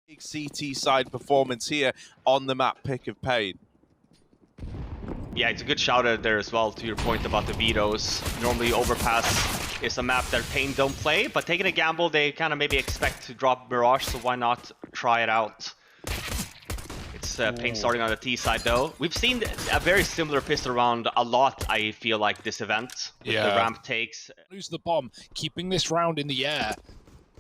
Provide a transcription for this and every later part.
Big CT side performance here on the map pick of paiN. Yeah, it's a good shout out there as well to your point about the vetoes. Normally Overpass is a map that paiN don't play, but taking a gamble they kind of maybe expect to drop Mirage, so why not try it out? It's paiN starting on the T side though. We've seen a very similar pistol round a lot, I feel like, this event. With the ramp takes. Lose the bomb, keeping this round in the air.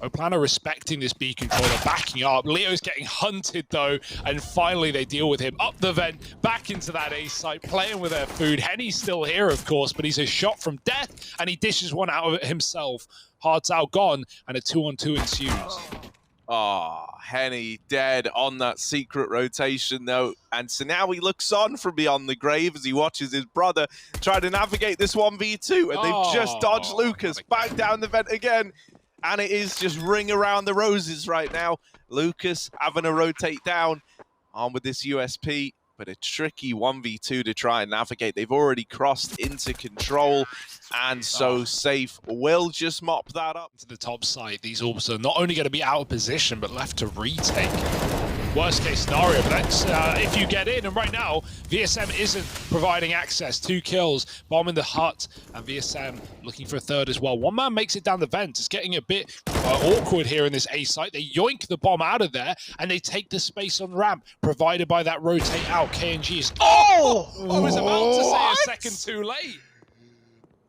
O PLANO respecting this B controller, backing up. Leo's getting hunted though, and finally they deal with him. Up the vent, back into that A site, playing with their food. Henny's still here, of course, but he's a shot from death, and he dishes one out of it himself. hardzao gone, and a 2-on-2 ensues. Oh, Henny dead on that secret rotation though. And so now he looks on from beyond the grave as he watches his brother try to navigate this 1v2. And they've just dodged Lucas back down the vent again. And it is just ring around the roses right now. Lucas having to rotate down on with this USP, but a tricky 1v2 to try and navigate. They've already crossed into control, and so Safe will just mop that up. To the top side, these orbs are not only going to be out of position, but left to retake. Worst case scenario, but that's if you get in, and right now, VSM isn't providing access. 2 kills, bomb in the hut, and VSM looking for a third as well. One man makes it down the vent. It's getting a bit awkward here in this A site. They yoink the bomb out of there, and they take the space on ramp, provided by that rotate out. kNgV is... Oh! I was about to say a second too late.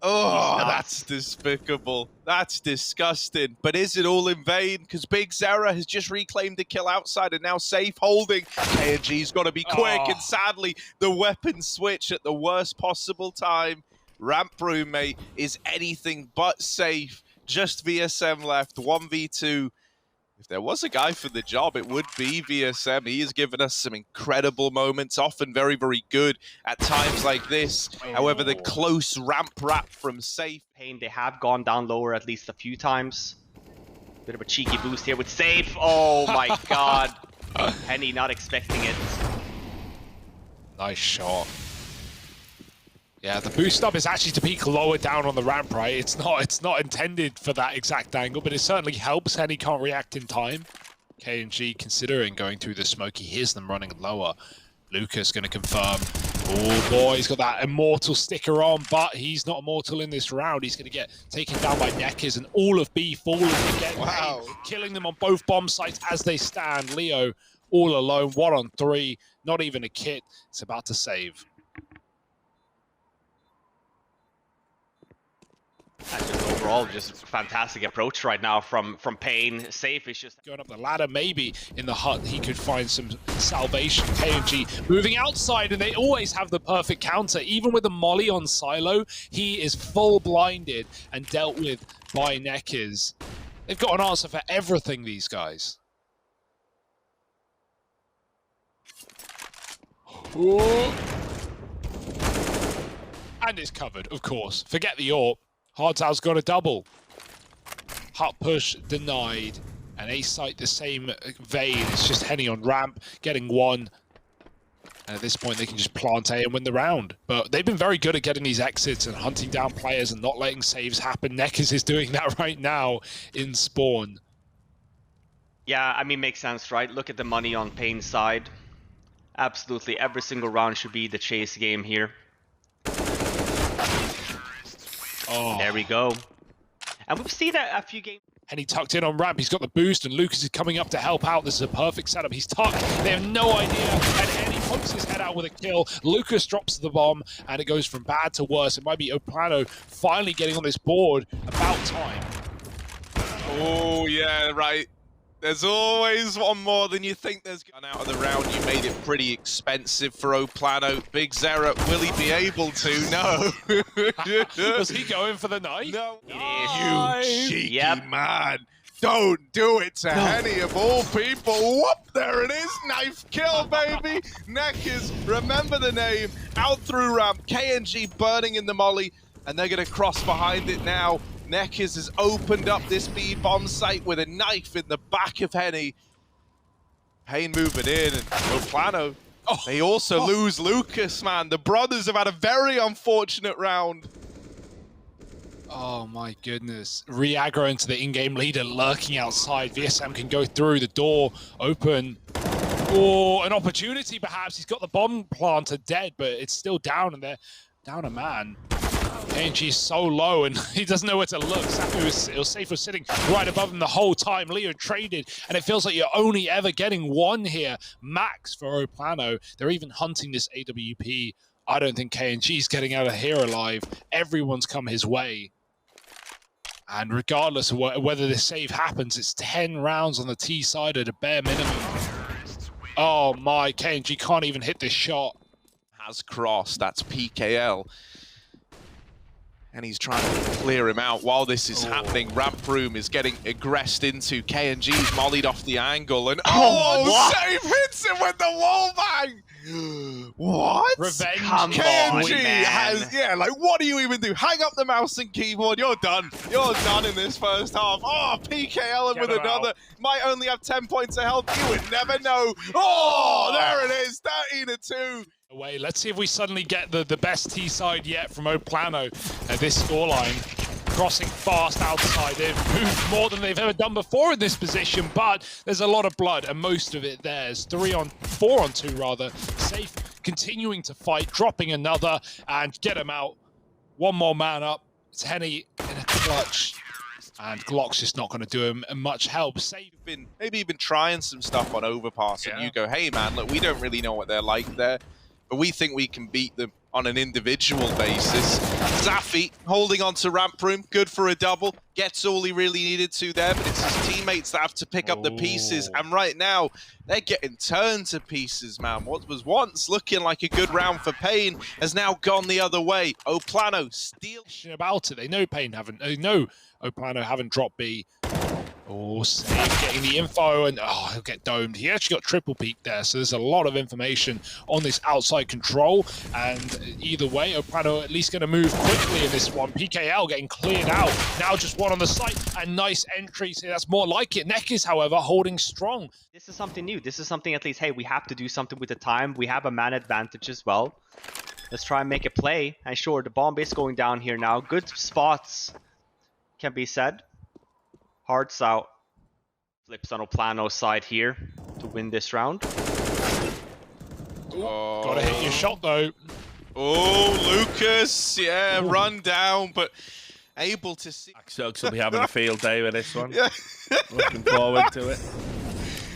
Oh, that's despicable. That's disgusting. But is it all in vain? Because biguzera has just reclaimed the kill outside and now Safe holding. kNgV's got to be quick, and sadly, the weapon switch at the worst possible time. Ramp roommate is anything but safe. Just VSM left, 1v2. If there was a guy for the job, it would be VSM. He has given us some incredible moments, often very, very good at times like this. However, the close ramp wrap from Safe. paiN, they have gone down lower at least a few times. Bit of a cheeky boost here with Safe. Oh my god. Henny not expecting it. Nice shot. Yeah, the boost up is actually to peak lower down on the ramp, right? It's not intended for that exact angle, but it certainly helps. Henny can't react in time. kNgV considering going through the smoke. He hears them running lower. Lucas going to confirm. Oh boy, he's got that immortal sticker on, but he's not immortal in this round. He's going to get taken down by NEKIZ, and all of B falling again. Wow. Killing them on both bomb sites as they stand. Leo all alone, 1-on-3, not even a kit. It's about to save. Just overall, just fantastic approach right now from paiN. Safe is just going up the ladder. Maybe in the hut he could find some salvation. kNgV moving outside, and they always have the perfect counter. Even with the molly on Silo, he is full blinded and dealt with by NEKIZ. They've got an answer for everything, these guys. Ooh. And it's covered, of course. Forget the AWP. hardzao's got a double. Hut push denied. And A site the same vein. It's just Henny on ramp, getting one. And at this point, they can just plant A and win the round. But they've been very good at getting these exits and hunting down players and not letting saves happen. NEKIZ is doing that right now in spawn. Yeah, I mean, makes sense, right? Look at the money on paiN's side. Absolutely, every single round should be the chase game here. Oh. There we go. And we've seen a few games. And he tucked in on ramp. He's got the boost, and Lucas is coming up to help out. This is a perfect setup. He's tucked. They have no idea. And Henny pokes his head out with a kill. Lucas drops the bomb, and it goes from bad to worse. It might be O PLANO finally getting on this board. About time. Oh, yeah, right. There's always one more than you think there's gone out of the round. You made it pretty expensive for O PLANO. biguzera, will he be able to? No. Was he going for the knife? No. Nice. You cheeky man. Don't do it to Henny of all people. Whoop, there it is. Knife kill, baby. NEKIZ, remember the name. Out through ramp. kNgV burning in the molly. And they're going to cross behind it now. NEKIZ has opened up this B bomb site with a knife in the back of Henny. paiN moving in, and O PLANO. They also lose Lucas, man. The brothers have had a very unfortunate round. Oh my goodness. Re-aggro into the in-game leader lurking outside. VSM can go through the door, open. Oh, an opportunity perhaps. He's got the bomb planter dead, but it's still down and they're down a man. kNgV is so low and he doesn't know where to look. saffee was sitting right above him the whole time. Leo traded and it feels like you're only ever getting one here. Max for O PLANO. They're even hunting this AWP. I don't think kNgV is getting out of here alive. Everyone's come his way. And regardless of whether this save happens, it's 10 rounds on the T side at a bare minimum. Oh my, kNgV can't even hit this shot. Has crossed, that's PKL. And he's trying to clear him out while this is happening. Ramp room is getting aggressed into. kNgV's mollied off the angle and Save hits him with the wall bang! What? Revenge. kNgV has, like what do you even do? Hang up the mouse and keyboard, you're done. You're done in this first half. Oh, PKL him with another. Might only have 10 points of health, you would never know. Oh, there it is, 13-2. Away. Let's see if we suddenly get the best T side yet from O PLANO at this scoreline. Crossing fast outside. They've moved more than they've ever done before in this position, but there's a lot of blood and most of it theirs. 4 on 2 rather. Safe continuing to fight, dropping another and get him out. One more man up. It's Henny in a clutch. And Glock's just not going to do him much help. Maybe even trying some stuff on overpass and you go, hey man, look, we don't really know what they're like there, but we think we can beat them on an individual basis. saffee holding on to ramp room, good for a double, gets all he really needed to there, but it's his teammates that have to pick up the pieces, and right now, they're getting turned to pieces, man. What was once looking like a good round for paiN has now gone the other way. O PLANO steal about it. They know paiN haven't, they know O PLANO haven't dropped B. Oh, Save getting the info, and he'll get domed. He actually got triple peak there, so there's a lot of information on this outside control. And either way, O PLANO at least going to move quickly in this one. PKL getting cleared out. Now just one on the site, and nice entry. So that's more like it. NEKIZ, however, holding strong. This is something new. This is something at least, hey, we have to do something with the time. We have a man advantage as well. Let's try and make a play. And sure, the bomb is going down here now. Good spots, can be said. Hardzao flips on O PLANO's side here to win this round. Gotta hit your shot though. Oh, Lucas, run down, but able to see. Cerq will be having a field day with this one. Yeah. Looking forward to it.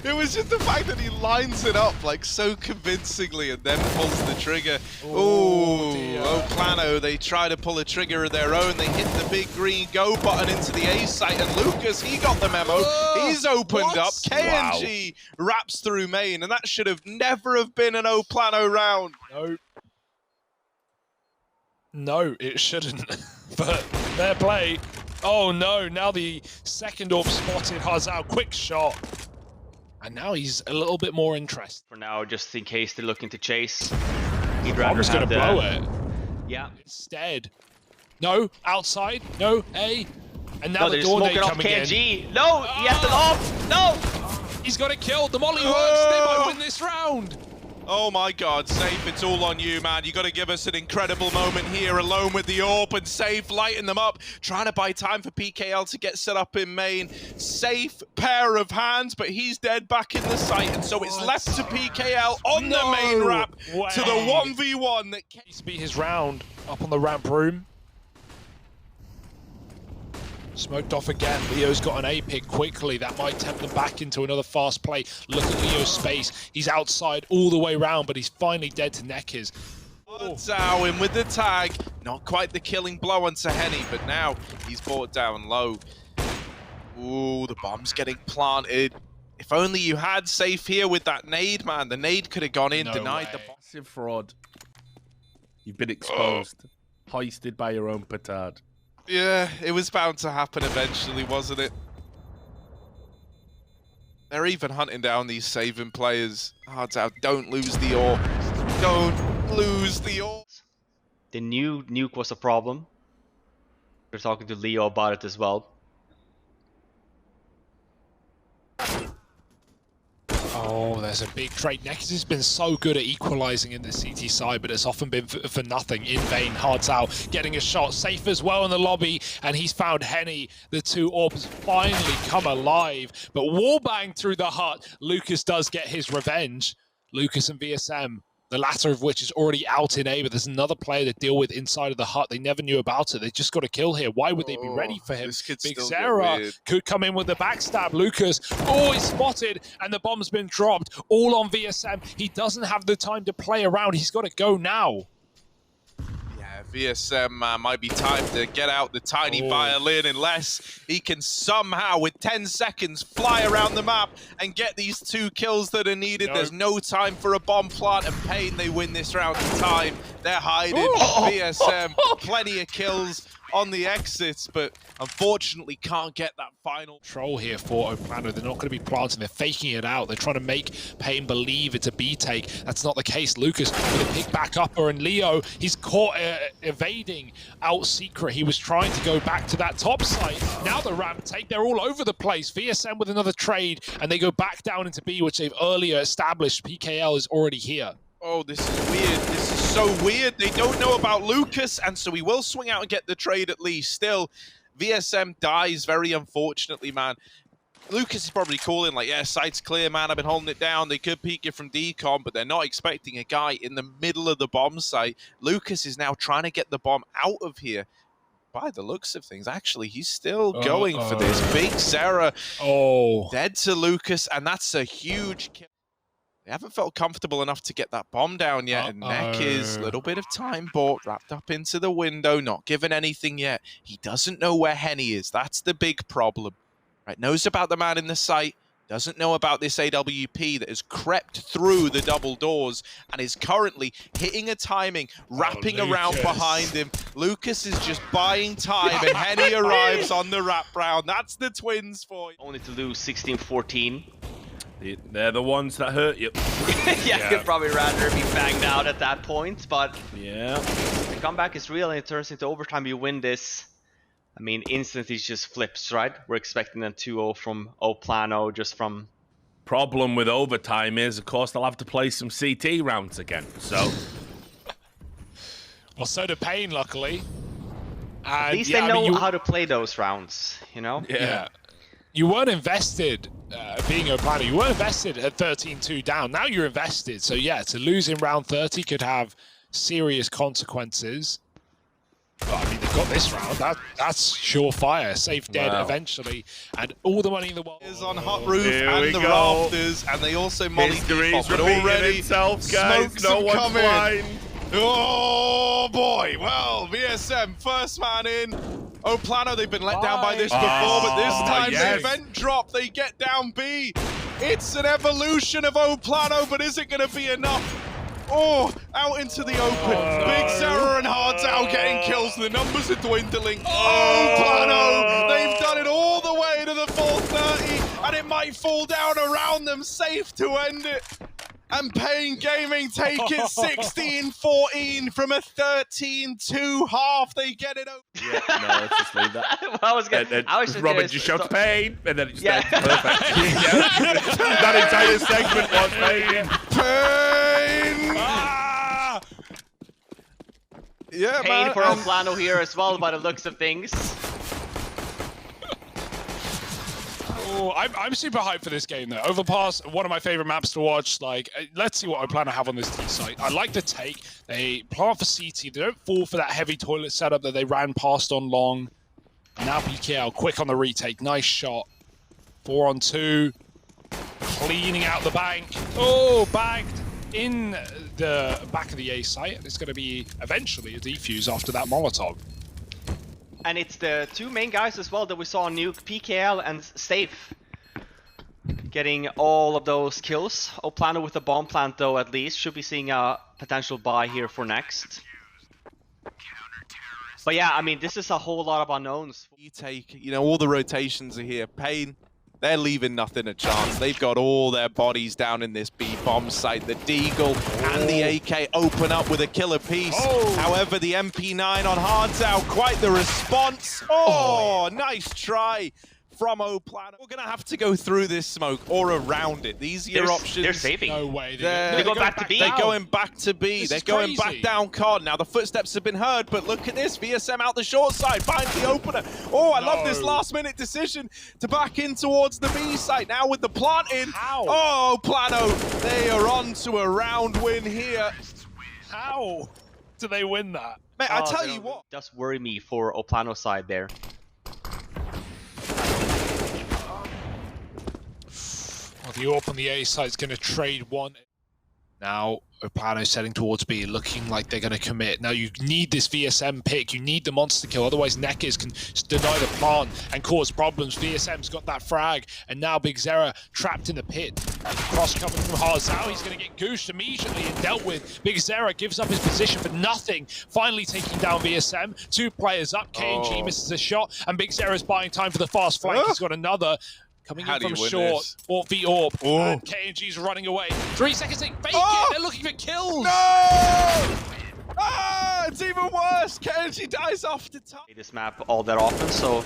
It was just the fact that he lines it up like so convincingly and then pulls the trigger. Oh, O PLANO, they try to pull a trigger of their own. They hit the big green go button into the A site, and Lucas, he got the memo. He's opened up. kNgV wraps through main, and that should have never have been an O PLANO round. No, it shouldn't. But fair play. Oh no, now the second orb spotted hardzao. Quick shot. And now he's a little bit more interested. For now, just in case they're looking to chase. He'd I'm just going to blow it. Yeah. Instead. No, outside. No, A. And now the they're door nade smoking off coming in. kNgV. No, he has it off. No. He's got it killed. The molly works. They might win this round. Oh my god, Safe, it's all on you, man. You got to give us an incredible moment here, alone with the orb, and Safe lighting them up, trying to buy time for PKL to get set up in main. Safe pair of hands, but he's dead back in the site, and so it's left to PKL on the main ramp to the 1v1 that needs to be his round up on the ramp room. Smoked off again. Leo's got an A pick quickly. That might tempt them back into another fast play. Look at Leo's space. He's outside all the way around, but he's finally dead to NEKIZ. Hardzao in with the tag. Not quite the killing blow onto Henny, but now he's brought down low. Ooh, the bomb's getting planted. If only you had Safe here with that nade, man. The nade could have gone in, denied the bomb. Massive fraud. You've been exposed. Hoisted by your own petard. Yeah, it was bound to happen eventually, wasn't it? They're even hunting down these saving players. hardzao, don't lose the ore. Don't lose the ore. They knew nuke was a problem. They're talking to Leo about it as well. Oh, there's a big trade. NEKIZ has been so good at equalizing in the CT side, but it's often been for nothing. In vain. hardzao getting a shot. Safe as well in the lobby, and he's found Henny. The two orbs finally come alive, but wallbang through the hut. Lucas does get his revenge. Lucas and VSM, the latter of which is already out in A, but there's another player to deal with inside of the hut. They never knew about it. They just got a kill here. Why would they be ready for him? biguzera could come in with the backstab. Lucas, oh, he's spotted, and the bomb's been dropped. All on VSM. He doesn't have the time to play around. He's got to go now. VSM might be time to get out the tiny violin unless he can somehow, with 10 seconds, fly around the map and get these 2 kills that are needed. No. There's no time for a bomb plant, and paiN, they win this round of time. They're hiding. VSM, plenty of kills on the exits, but unfortunately can't get that final Troll here for O PLANO. They're not going to be planting. They're faking it out. They're trying to make paiN believe it's a B take. That's not the case. Lucas with a pick back upper, and Leo, he's caught evading out secret. He was trying to go back to that top side. Now the ramp take. They're all over the place. VSM with another trade, and they go back down into B, which they've earlier established. PKL is already here. Oh, this is weird. This is so weird. They don't know about Lucas, and so he will swing out and get the trade at least. Still, VSM dies very unfortunately, man. Lucas is probably calling like, yeah, site's clear, man. I've been holding it down. They could peek you from decon, but they're not expecting a guy in the middle of the bomb site. Lucas is now trying to get the bomb out of here. By the looks of things, actually, he's still going for this. biguzera dead to Lucas, and that's a huge kill. They haven't felt comfortable enough to get that bomb down yet, and NEKIZ, a little bit of time bought, wrapped up into the window, not given anything yet. He doesn't know where Henny is. That's the big problem. Right? Knows about the man in the site, doesn't know about this AWP that has crept through the double doors and is currently hitting a timing, wrapping around behind him. Lucas is just buying time, and Henny arrives on the wrap round. That's the Twistzz for you. Only to lose 16-14. They're the ones that hurt you. Yeah, you'd probably rather be banged out at that point, but yeah, the comeback is real and it turns into overtime. You win this, I mean, instantly just flips, right? We're expecting a 2-0 from O PLANO just from... Problem with overtime is, of course, they'll have to play some CT rounds again, so... Well, so do paiN, luckily. At least they know how to play those rounds, you know? Yeah. You weren't invested, being O PLANO, you weren't invested at 13-2 down. Now you're invested. So yeah, to lose in round 30 could have serious consequences. But I mean, they've got this round. That's surefire. Safe dead eventually. And all the money in the world is on hot roof and the rafters, and they also molly default, but already itself, guys. smokes No have one's come in. blind. Oh boy, well, VSM, first man in. O PLANO, they've been let down by this before, but this time the event drop, they get down B. It's an evolution of O PLANO, but is it going to be enough? Oh, out into the open. biguzera and hardzao getting kills. The numbers are dwindling. O PLANO, they've done it all the way to the full 30, and it might fall down around them. Safe to end it. And paiN Gaming take it 16-14 from a 13-2 half. They get it over. Yeah, no, let's just leave that. Well, I was gonna, I was just Robin just shouts paiN, and then it just Yeah. ends. Perfect. That entire segment was paiN. paiN! Yeah, paiN man. for O PLANO here as well, by the looks of things. Oh, I'm super hyped for this game though. Overpass, one of my favorite maps to watch. Like, let's see what O PLANO have on this T site. I like the take. They plant for CT. They don't fall for that heavy toilet setup that they ran past on long. Now PKL quick on the retake. Nice shot. 4-on-2. Cleaning out the bank. Oh, bagged in the back of the A site. It's going to be eventually a defuse after that Molotov. And it's the two main guys as well that we saw on Nuke, PKL and Safe, getting all of those kills. O PLANO with the bomb plant though, at least should be seeing a potential buy here for next. But yeah, I mean, this is a whole lot of unknowns. You take, you know, all the rotations are here. paiN, they're leaving nothing a chance. They've got all their bodies down in this B bomb site. The deagle and the AK open up with a killer piece. However, the MP9 on hardzao, quite the response. Oh, nice try. from O PLANO. We're going to have to go through this smoke or around it. These are your options. They're saving. No way. They're going back to B. They're going back to B. They're going back crazy. down Con. Now the footsteps have been heard, but look at this. VSM out the short side, finds the opener. Oh, I love this last-minute decision to back in towards the B site. Now with the plant in. How? Oh, PLANO, they are on to a round win here. How do they win that? Mate, I tell you what. It does worry me for O PLANO side there. Well, the AWP on the A side is going to trade one. Now, O PLANO's heading towards B, looking like they're going to commit. Now, you need this VSM pick. You need the monster kill. Otherwise, NEKIZ can deny the plant and cause problems. VSM's got that frag. And now biguzera trapped in the pit. Cross coming from hardzao. He's going to get goosed immediately and dealt with. biguzera gives up his position for nothing. Finally taking down VSM. 2 players up. kNgV misses a shot. And biguzera's buying time for the fast flank. He's got another. Coming in from short, AWP v AWP, and kNgV's running away. 3 seconds, they fake it, they're looking for kills! No! Ah, it's even worse, kNgV dies off the top. This map all that often, so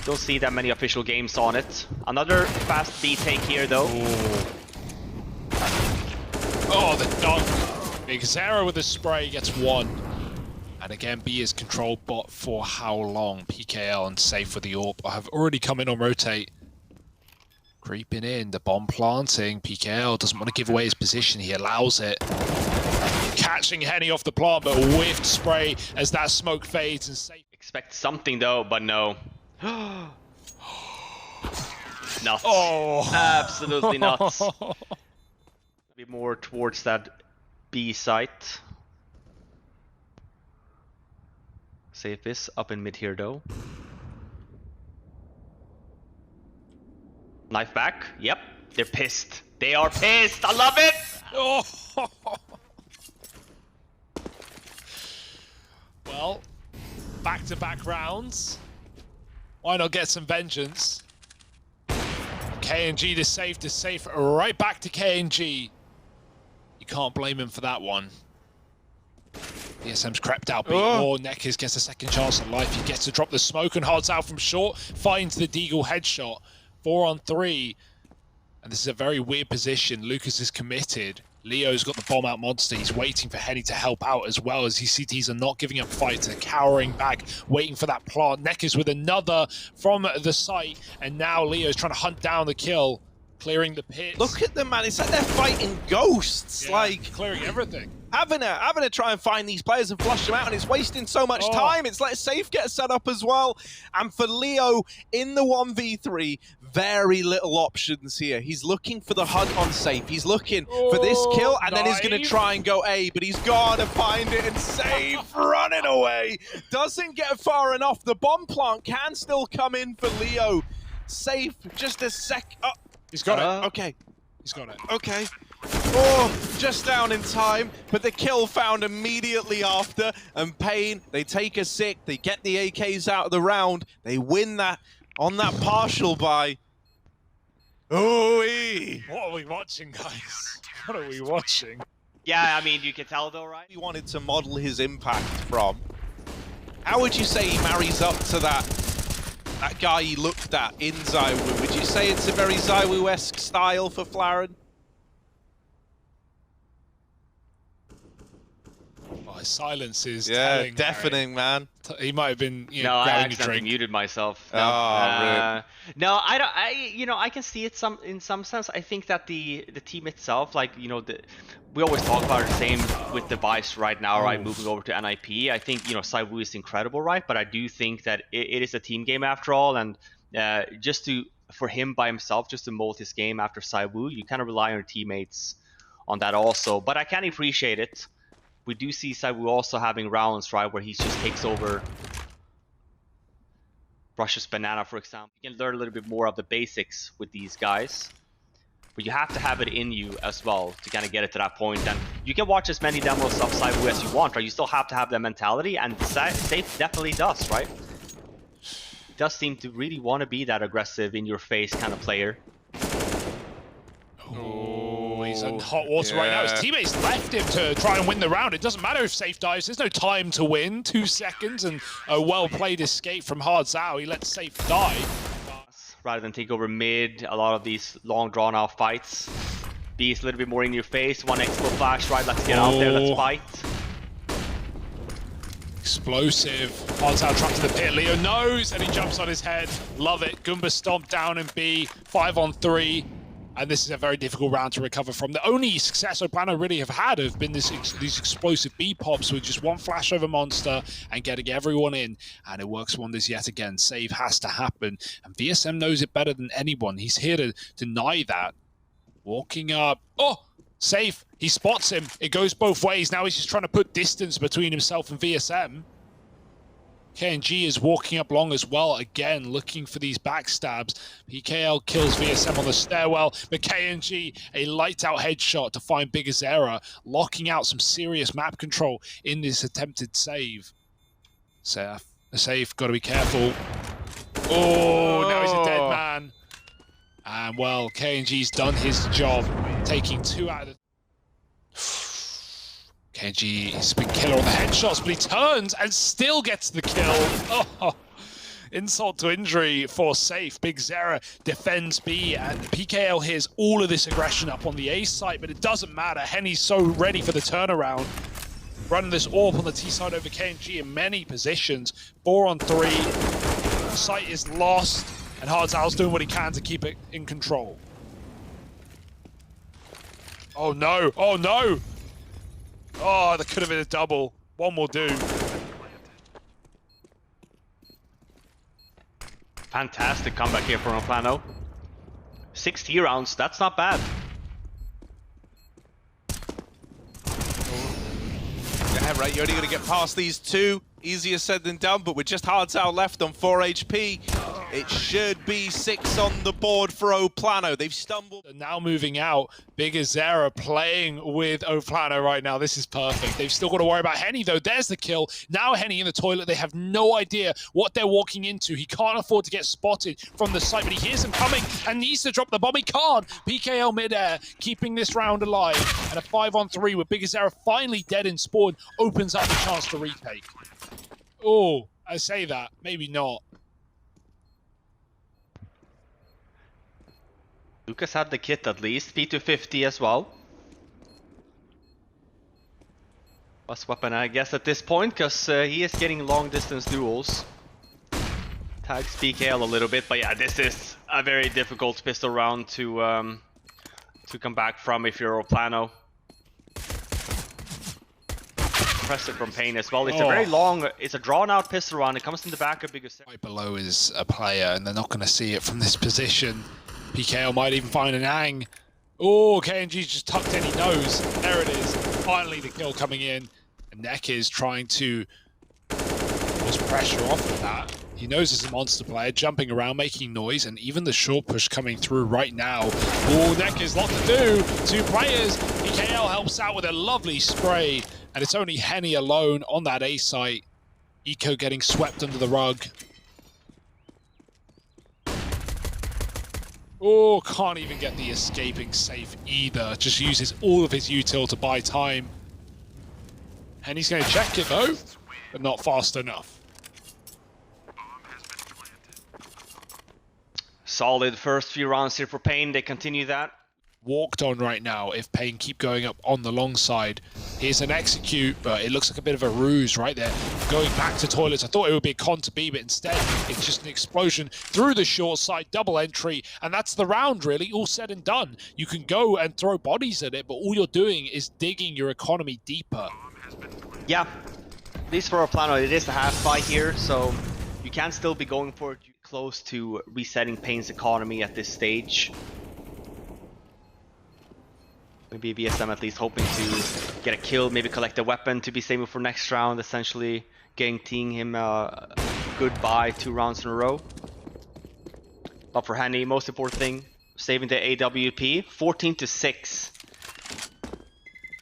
don't see that many official games on it. Another fast B take here, though. Oh, the dunk. biguzera with a spray gets 1. And again, B is controlled, but for how long? PKL and safe with the AWP have already come in on rotate. Creeping in, the bomb planting. PKL doesn't want to give away his position. He allows it. Catching Henny off the plant, but whiffed spray as that smoke fades and safe. Expect something though, but no. Nuts. Oh, Absolutely nuts. Be more towards that B site. Safe is up in mid here though. Knife back. Yep. They're pissed. They are pissed. I love it. Oh. Well, back-to-back rounds. Why not get some vengeance? kNgV to safe, right back to kNgV. You can't blame him for that one. VSM's crept out, but NEKIZ gets a second chance at life. He gets to drop the smoke and hardzao from short, finds the deagle headshot. 4 on 3, and this is a very weird position. Lucas is committed. Leo's got the bomb out monster. He's waiting for Henny to help out as well as his CTs are not giving up fights. They're cowering back, waiting for that plant. NEKIZ with another from the site, and now Leo's trying to hunt down the kill, clearing the pit. Look at them, man. It's like they're fighting ghosts. Yeah, like clearing everything. Having to try and find these players and flush them out, and it's wasting so much time. It's like safe get set up as well. And for Leo in the 1v3, very little options here. He's looking for the hunt on safe. He's looking for this kill, and then he's going to try and go A, but he's got to find it, and safe running away. Doesn't get far enough. The bomb plant can still come in for Leo. Safe, just a sec. Oh, he's got it. Okay. He's got it. Okay. Oh, just down in time, but the kill found immediately after, and paiN, they take a sick, they get the AKs out of the round, they win that on that partial buy. Ooh-wee! What are we watching, guys? What are we watching? Yeah, I mean, you can tell though, right? He wanted to model his impact from. How would you say he marries up to that guy he looked at in zywoo? Would you say it's a very zywoo-esque style for Flaren? His silence is deafening, man. He might have been, No, I grabbing a accidentally drink. muted myself. No, no, I don't. I can see it in some sense. I think that the team itself, like we always talk about the same with Device right now, right? Moving over to NIP. I think zywoo is incredible, right? But I do think that it is a team game after all, and for him by himself, just to mold his game after zywoo, you kind of rely on your teammates on that also. But I can appreciate it. We do see zywoo also having rounds, right, where he just takes over, brushes banana, for example. You can learn a little bit more of the basics with these guys, but you have to have it in you as well to kind of get it to that point. And you can watch as many demos of zywoo as you want, right? You still have to have that mentality, and Safe definitely does, right? He does seem to really want to be that aggressive, in-your-face kind of player. He's in hot water right now. His teammates left him to try and win the round. It doesn't matter if safe dives. There's no time to win. 2 seconds and a well-played escape from hardzao. He lets safe die. rather than take over mid. A lot of these long drawn out fights. B is a little bit more in your face. One expo flash, right? Let's get out there. Let's fight. Explosive. hardzao trapped in the pit. Leo knows, and he jumps on his head. Love it. Goomba stomped down in B. 5-on-3. And this is a very difficult round to recover from. The only success O PLANO really have had have been these explosive B pops with just one flash over monster and getting everyone in. And it works wonders yet again. Save has to happen. And VSM knows it better than anyone. He's here to deny that. Walking up. Oh! Safe. He spots him. It goes both ways. Now he's just trying to put distance between himself and VSM. kNgV is walking up long as well, again, looking for these backstabs. PKL kills VSM on the stairwell, but kNgV, a light-out headshot to find biguzera, locking out some serious map control in this attempted save. Safe, got to be careful. Oh, now he's a dead man. And, well, kNgV's done his job, taking 2 out of the... kNgV has been killer on the headshots, but he turns and still gets the kill. Oh, insult to injury for Safe. biguzera defends B, and PKL hears all of this aggression up on the A site, but it doesn't matter. Henny's so ready for the turnaround. Running this AWP on the T side over kNgV in many positions. 4-on-3. Site is lost, and hardzao's doing what he can to keep it in control. Oh no! Oh no! Oh, that could have been a double. One will do. Fantastic comeback here from O PLANO. 60 rounds, that's not bad. Yeah, right, you're only going to get past these 2. Easier said than done, but with just hardzao left on 4 HP, it should be 6 on the board for O PLANO. They've stumbled. Now moving out, biguzera playing with O PLANO right now. This is perfect. They've still got to worry about Henny, though. There's the kill. Now Henny in the toilet. They have no idea what they're walking into. He can't afford to get spotted from the site, but he hears him coming and needs to drop the bomb. He can't. PKL midair, keeping this round alive. And a 5-on-3 with biguzera finally dead in spawn opens up the chance to retake. Oh, I say that. Maybe not. Lucas had the kit at least. P250 as well. Best weapon, I guess, at this point, because he is getting long distance duels. Tags PKL a little bit, but yeah, this is a very difficult pistol round to come back from if you're O PLANO. Impressive from paiN as well. It's a very long, it's a drawn out pistol round. It comes in the back of biguzera. Right below is a player, and they're not going to see it from this position. PKL might even find an ang. Oh, kNgV's just tucked in, he knows. There it is. Finally the kill coming in. And NEKIZ trying to force pressure off of that. He knows it's a monster player, jumping around, making noise, and even the short push coming through right now. Oh, NEKIZ, lot to do. 2 players. PKL helps out with a lovely spray. And it's only Henny alone on that A site. Eco getting swept under the rug. Oh, can't even get the escaping safe either. Just uses all of his util to buy time. Henny's going to check it though, but not fast enough. Solid first few rounds here for paiN. They continue that. Walked on right now if paiN keep going up on the long side. Here's an execute, but it looks like a bit of a ruse right there. Going back to toilets. I thought it would be a con to B, but instead it's just an explosion through the short side, double entry, and that's the round really, all said and done. You can go and throw bodies at it, but all you're doing is digging your economy deeper. Yeah, at least for O PLANO, it is a half fight here, so you can still be going for it close to resetting paiN's economy at this stage. Maybe VSM at least hoping to get a kill, maybe collect a weapon to be saving for next round, essentially guaranteeing him a goodbye 2 rounds in a row. But for Henny, most important thing, saving the AWP, 14-6.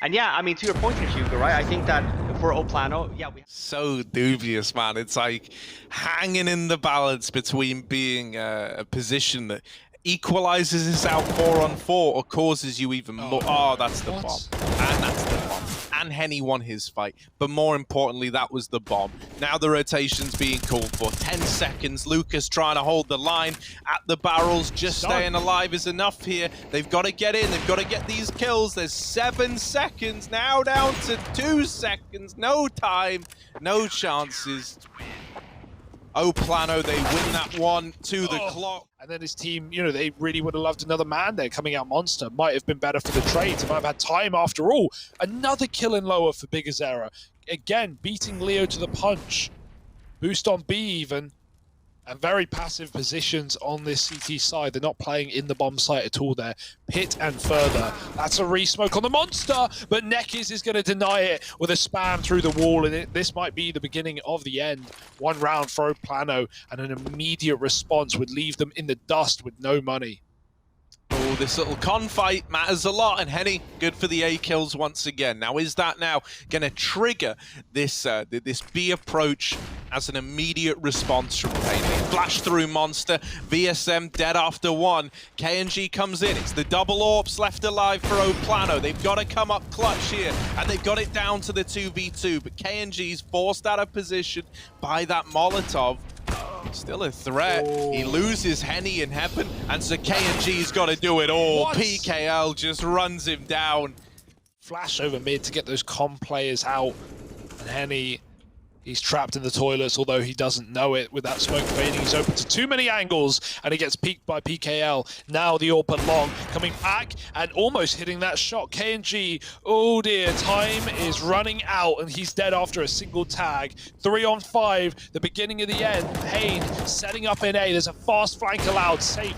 And yeah, I mean, to your point here, Hugo, right? I think that for O PLANO, yeah, So dubious, man. It's like hanging in the balance between being a position that equalizes this out 4-on-4 or causes you even more. Oh, that's the What? bomb. And that's the bomb. And Henny won his fight. But more importantly, that was the bomb. Now the rotation's being called for. 10 seconds. Lucas trying to hold the line at the barrels. Just staying alive is enough here. They've got to get in. They've got to get these kills. There's 7 seconds. Now down to 2 seconds. No time. No chances. O PLANO, they win that one to the clock. And then his team, you know, they really would have loved another man there coming out monster. Might have been better for the trades. Might have had time after all. Another kill in lower for biguzera. Again, beating Leo to the punch. Boost on B even. And very passive positions on this CT side. They're not playing in the bomb site at all there. Pit and further. That's a re-smoke on the monster, but NEKIZ is going to deny it with a spam through the wall, and this might be the beginning of the end. 1 round for O PLANO, and an immediate response would leave them in the dust with no money. Oh, this little con fight matters a lot, and Henny, good for the A kills once again. Now, is that now going to trigger this this B approach as an immediate response from paiN? They flash through monster, VSM dead after 1. kNgV comes in, it's the double orbs left alive for O PLANO. They've got to come up clutch here, and they've got it down to the 2v2, but kNgV's forced out of position by that Molotov. Still a threat. He loses Henny in heaven, and so kNgV's got to do it all. What? PKL just runs him down. Flash over mid to get those comm players out, and Henny, he's trapped in the toilets, although he doesn't know it. With that smoke fading, he's open to too many angles, and he gets peeked by PKL. Now the AWP long coming back and almost hitting that shot. kNgV, oh dear, time is running out, and he's dead after a single tag. 3 on 5, the beginning of the end. paiN setting up in A. There's a fast flank allowed. Safe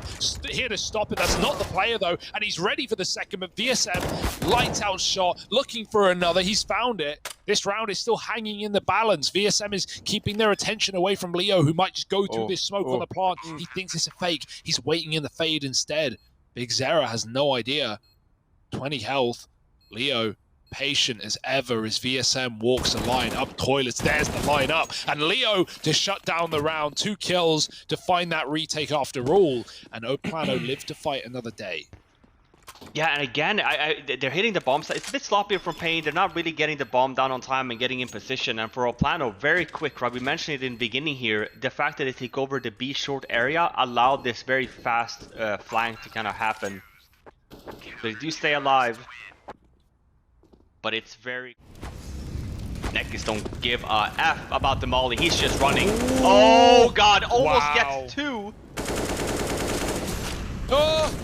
here to stop it. That's not the player though, and he's ready for the second. But VSM, lights out shot, looking for another. He's found it. This round is still hanging in the balance. VSM is keeping their attention away from Leo, who might just go through this smoke on the plant. He thinks it's a fake. He's waiting in the fade instead. biguzera has no idea. 20 health. Leo, patient as ever as VSM walks the line up toilets. There's the line up. And Leo to shut down the round. 2 kills to find that retake after all. And O PLANO live to fight another day. Yeah, and again, they're hitting the bomb site. It's a bit sloppier from paiN. They're not really getting the bomb down on time and getting in position. And for O PLANO, very quick, right? We mentioned it in the beginning here. The fact that they take over the B short area allowed this very fast flank to kind of happen. They do stay alive, but it's very... NEKIZ don't give a F about the molly. He's just running. Oh god, almost gets 2. Oh!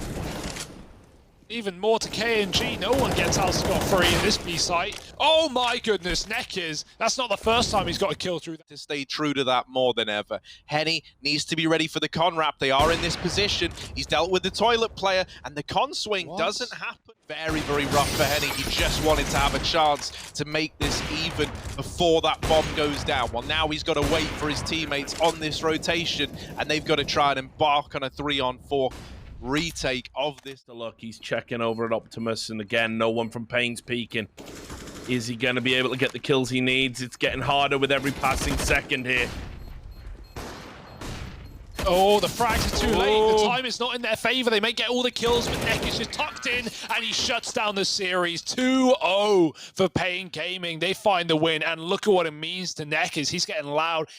Even more to kNgV. No one gets out scot-free in this B site. Oh my goodness, NEKIZ. That's not the first time he's got a kill through that. To stay true to that more than ever. Henny needs to be ready for the con wrap. They are in this position. He's dealt with the toilet player, and the con swing doesn't happen. Very, very rough for Henny. He just wanted to have a chance to make this even before that bomb goes down. Well, now he's got to wait for his teammates on this rotation, and they've got to try and embark on a 3-on-4 retake of this. Look, he's checking over at Optimus, and again, no one from paiN's peeking. Is he going to be able to get the kills he needs? It's getting harder with every passing second here. Oh, the frags are too late. The time is not in their favor. They may get all the kills, but NEKIZ is tucked in, and he shuts down the series. 2-0 for paiN Gaming. They find the win, and look at what it means to NEKIZ. He's getting loud.